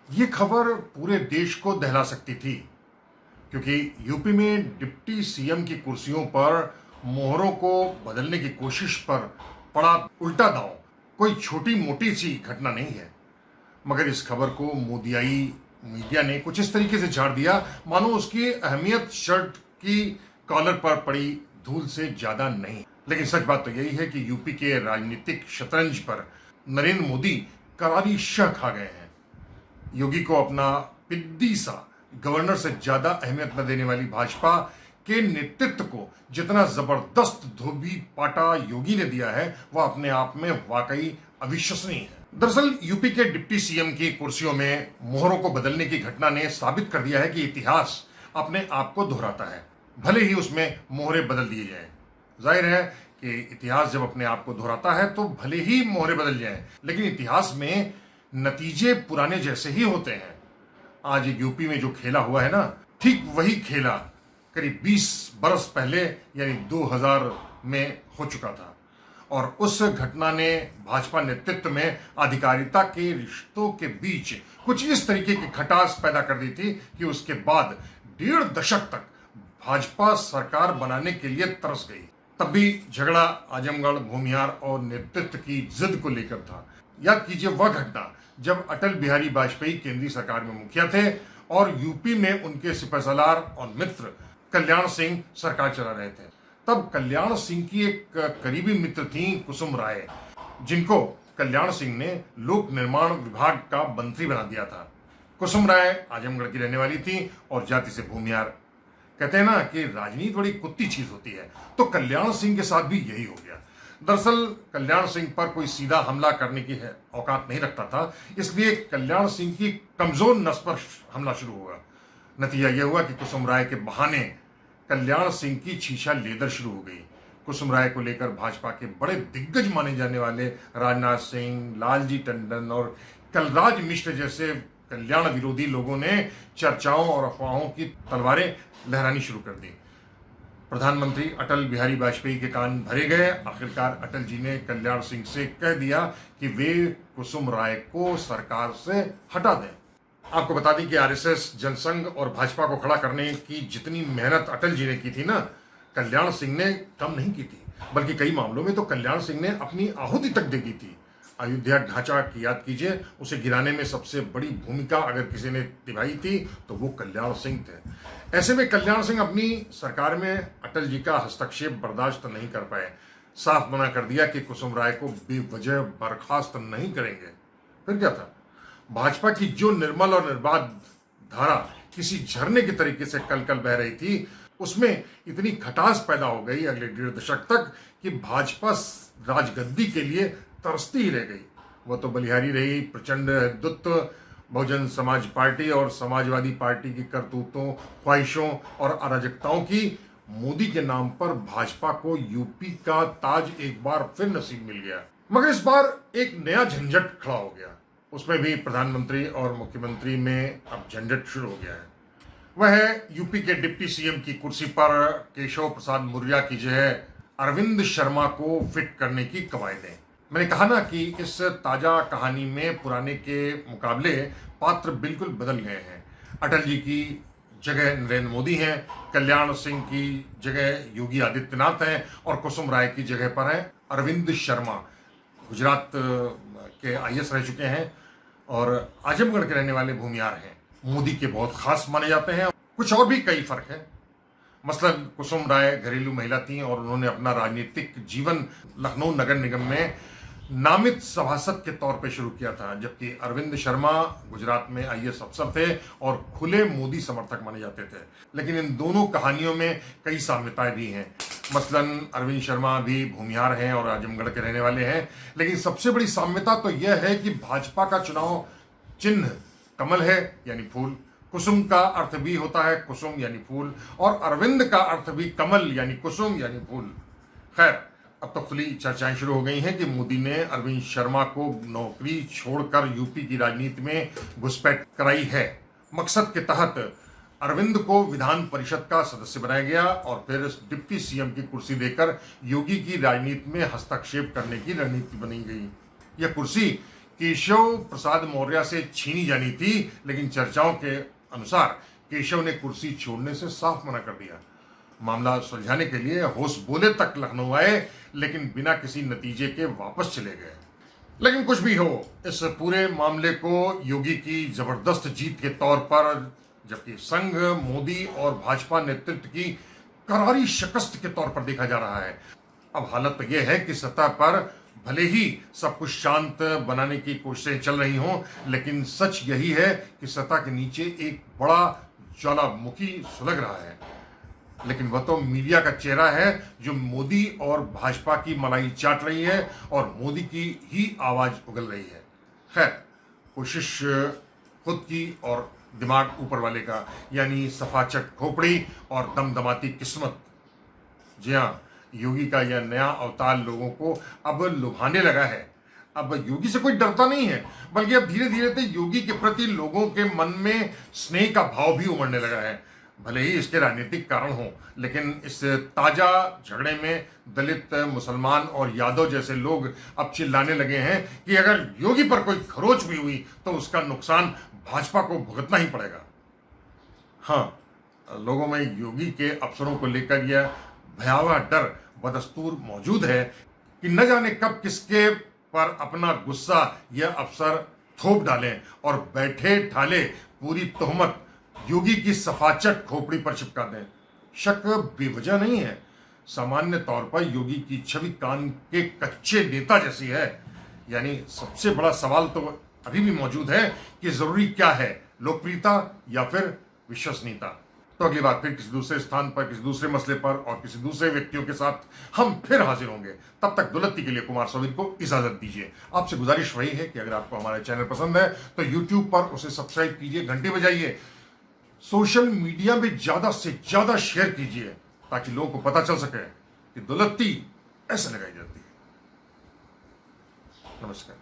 ये खबर पूरे देश को दहला सकती थी, क्योंकि यूपी में डिप्टी सीएम की कुर्सियों पर मोहरों को बदलने की कोशिश पर पड़ा उल्टा दांव कोई छोटी मोटी सी घटना नहीं है। मगर इस खबर को मोदियाई मीडिया ने कुछ इस तरीके से झाड़ दिया मानो उसकी अहमियत शर्ट की कॉलर पर पड़ी धूल से ज्यादा नहीं। लेकिन सच बात तो यही है कि यूपी के राजनीतिक शतरंज पर नरेंद्र मोदी करारी शह खा गए हैं। योगी को अपना पिद्दी सा गवर्नर से ज्यादा अहमियत न देने वाली भाजपा के नेतृत्व को जितना जबरदस्त धोबी पाटा योगी ने दिया है वह अपने आप में वाकई अविश्वसनीय है। दरअसल यूपी के डिप्टी सीएम की कुर्सियों में मोहरों को बदलने की घटना ने साबित कर दिया है कि इतिहास अपने आप को दोहराता है, भले ही उसमें मोहरे बदल दिए जाएं। जाहिर है कि इतिहास जब अपने आप को दोहराता है तो भले ही मोहरे बदल जाएं, लेकिन इतिहास में नतीजे पुराने जैसे ही होते हैं। आज यूपी में जो खेला हुआ है ना, ठीक वही खेला करीब 20 बरस पहले यानी 2000 में हो चुका था। और उस घटना ने भाजपा नेतृत्व में आधिकारिकता के रिश्तों के बीच कुछ इस तरीके की खटास पैदा कर दी थी कि उसके बाद 1.5 दशक तक भाजपा सरकार बनाने के लिए तरस गई। तब भी झगड़ा आजमगढ़ भूमिहार और नेतृत्व की जिद को लेकर था। याद कीजिए वह घटना जब अटल बिहारी वाजपेयी केंद्रीय सरकार में मुखिया थे और यूपी में उनके सिपहसालार और मित्र कल्याण सिंह सरकार चला रहे थे। तब कल्याण सिंह की एक करीबी मित्र थी कुसुम राय, जिनको कल्याण सिंह ने लोक निर्माण विभाग का मंत्री बना दिया था। कुसुम राय आजमगढ़ की रहने वाली थी और जाति से भूमिहार। कहते हैं ना कि राजनीति बड़ी कुत्ती चीज होती है, तो कल्याण सिंह के साथ भी यही हो गया। दरअसल कल्याण सिंह पर कोई सीधा हमला करने की औकात नहीं रखता था, इसलिए कल्याण सिंह की कमजोर नस पर हमला शुरू हुआ। नतीजा यह हुआ कि कुसुम राय के बहाने कल्याण सिंह की छीछा लेदर शुरू हो गई। कुसुम राय को लेकर भाजपा के बड़े दिग्गज माने जाने वाले राजनाथ सिंह, लालजी टंडन और कलराज मिश्र जैसे कल्याण विरोधी लोगों ने चर्चाओं और अफवाहों की तलवारें लहरानी शुरू कर दी। प्रधानमंत्री अटल बिहारी वाजपेयी के कान भरे गए। आखिरकार अटल जी ने कल्याण सिंह से कह दिया कि वे कुसुम राय को सरकार से हटा दें। आपको बता दें कि आरएसएस, जनसंघ और भाजपा को खड़ा करने की जितनी मेहनत अटल जी ने की थी ना, कल्याण सिंह ने कम नहीं की थी, बल्कि कई मामलों में तो कल्याण सिंह ने अपनी आहुति तक दे दी थी। अयोध्या ढांचा की याद कीजिए, उसे गिराने में सबसे बड़ी भूमिका अगर किसी ने निभाई थी तो वो कल्याण सिंह थे। ऐसे में कल्याण सिंह अपनी सरकार में अटल जी का हस्तक्षेप बर्दाश्त नहीं कर पाए। साफ मना कर दिया कि कुसुम राय को बेवजह बर्खास्त नहीं करेंगे। फिर क्या था, भाजपा की जो निर्मल और निर्बाध धारा किसी झरने के तरीके से कल कल बह रही थी, उसमें इतनी खटास पैदा हो गई अगले 1.5 दशक तक कि भाजपा राजगद्दी के लिए तरसती ही रह गई। वह तो बलिहारी रही प्रचंड हिंदुत्व, बहुजन समाज पार्टी और समाजवादी पार्टी की करतूतों, ख्वाहिशों और अराजकताओं की। मोदी के नाम पर भाजपा को यूपी का ताज एक बार फिर नसीब मिल गया। मगर इस बार एक नया झंझट खड़ा हो गया। उसमें भी प्रधानमंत्री और मुख्यमंत्री में अब झंझट शुरू हो गया है। वह है यूपी के डिप्टी सीएम की कुर्सी पर केशव प्रसाद मौर्य की जगह अरविंद शर्मा को फिट करने की कवायदें। मैंने कहा ना कि इस ताजा कहानी में पुराने के मुकाबले पात्र बिल्कुल बदल गए हैं। अटल जी की जगह नरेंद्र मोदी हैं, कल्याण सिंह की जगह योगी आदित्यनाथ हैं और कुसुम राय की जगह पर हैं अरविंद शर्मा। गुजरात के आईएएस रह चुके हैं और आजमगढ़ के रहने वाले भूमिहार हैं। मोदी के बहुत खास माने जाते हैं। कुछ और भी कई फर्क है। मसलन कुसुम राय घरेलू महिला थी और उन्होंने अपना राजनीतिक जीवन लखनऊ नगर निगम में नामित सभासद के तौर पर शुरू किया था, जबकि अरविंद शर्मा गुजरात में आईएएस अफसर थे और खुले मोदी समर्थक माने जाते थे। लेकिन इन दोनों कहानियों में कई साम्यताएं भी हैं। मसलन अरविंद शर्मा भी भूमिहार हैं और आजमगढ़ के रहने वाले हैं। लेकिन सबसे बड़ी साम्यता तो यह है कि भाजपा का चुनाव चिन्ह कमल है यानी फूल। कुसुम का अर्थ भी होता है कुसुम यानी फूल, और अरविंद का अर्थ भी कमल यानी कुसुम यानी फूल। खैर, अब तो खुली चर्चाएं शुरू हो गई हैं कि मोदी ने अरविंद शर्मा को नौकरी छोड़कर यूपी की राजनीति में घुसपैठ कराई है। मकसद के तहत अरविंद को विधान परिषद का सदस्य बनाया गया और फिर डिप्टी सीएम की कुर्सी देकर योगी की राजनीति में हस्तक्षेप करने की रणनीति बनी गई। यह कुर्सी केशव प्रसाद मौर्य से छीनी जानी थी, लेकिन चर्चाओं के अनुसार केशव ने कुर्सी छोड़ने से साफ मना कर दिया। मामला सुलझाने के लिए होश बोले तक लखनऊ आए, लेकिन बिना किसी नतीजे के वापस चले गए। लेकिन कुछ भी हो, इस पूरे मामले को योगी की जबरदस्त जीत के तौर पर, जबकि संघ, मोदी और भाजपा नेतृत्व की करारी शिकस्त के तौर पर देखा जा रहा है। अब हालत यह है कि सत्ता पर भले ही सब कुछ शांत बनाने की कोशिशें चल रही हों, लेकिन सच यही है कि सत्ता के नीचे एक बड़ा ज्वालामुखी सुलग रहा है। लेकिन वह तो मीडिया का चेहरा है जो मोदी और भाजपा की मलाई चाट रही है और मोदी की ही आवाज उगल रही है। खैर, कोशिश खुद की और दिमाग ऊपर वाले का, यानी सफाचट खोपड़ी और दमदमाती किस्मत। जी हाँ, योगी का यह नया अवतार लोगों को अब लुभाने लगा है। अब योगी से कोई डरता नहीं है, बल्कि अब धीरे धीरे तो योगी के प्रति लोगों के मन में स्नेह का भाव भी उमड़ने लगा है। भले ही इसके राजनीतिक कारण हो, लेकिन इस ताजा झगड़े में दलित, मुसलमान और यादव जैसे लोग अब चिल्लाने लगे हैं कि अगर योगी पर कोई खरोच भी हुई तो उसका नुकसान भाजपा को भुगतना ही पड़ेगा। हाँ, लोगों में योगी के अफसरों को लेकर यह भयावह डर बदस्तूर मौजूद है कि न जाने कब किसके पर अपना गुस्सा यह अफसर थोप डालें और बैठे ठाले पूरी तोहमत योगी की सफाचट खोपड़ी पर चिपका दें। शक बेवजह नहीं है। सामान्य तौर पर योगी की छवि कान के कच्चे नेता जैसी है। यानी सबसे बड़ा सवाल तो अभी भी मौजूद है कि जरूरी क्या है, लोकप्रियता या फिर विश्वसनीयता। तो अगली बार फिर किसी दूसरे स्थान पर, किसी दूसरे मसले पर और किसी दूसरे व्यक्तियों के साथ हम फिर हाजिर होंगे। तब तक दुलत्ती के लिए कुमार सोविन को इजाजत दीजिए। आपसे गुजारिश वही है कि अगर आपको हमारा चैनल पसंद है तो यूट्यूब पर उसे सब्सक्राइब कीजिए, घंटी बजाइए, सोशल मीडिया में ज्यादा से ज्यादा शेयर कीजिए, ताकि लोगों को पता चल सके कि दुलत्ती ऐसे लगाई जाती है। नमस्कार।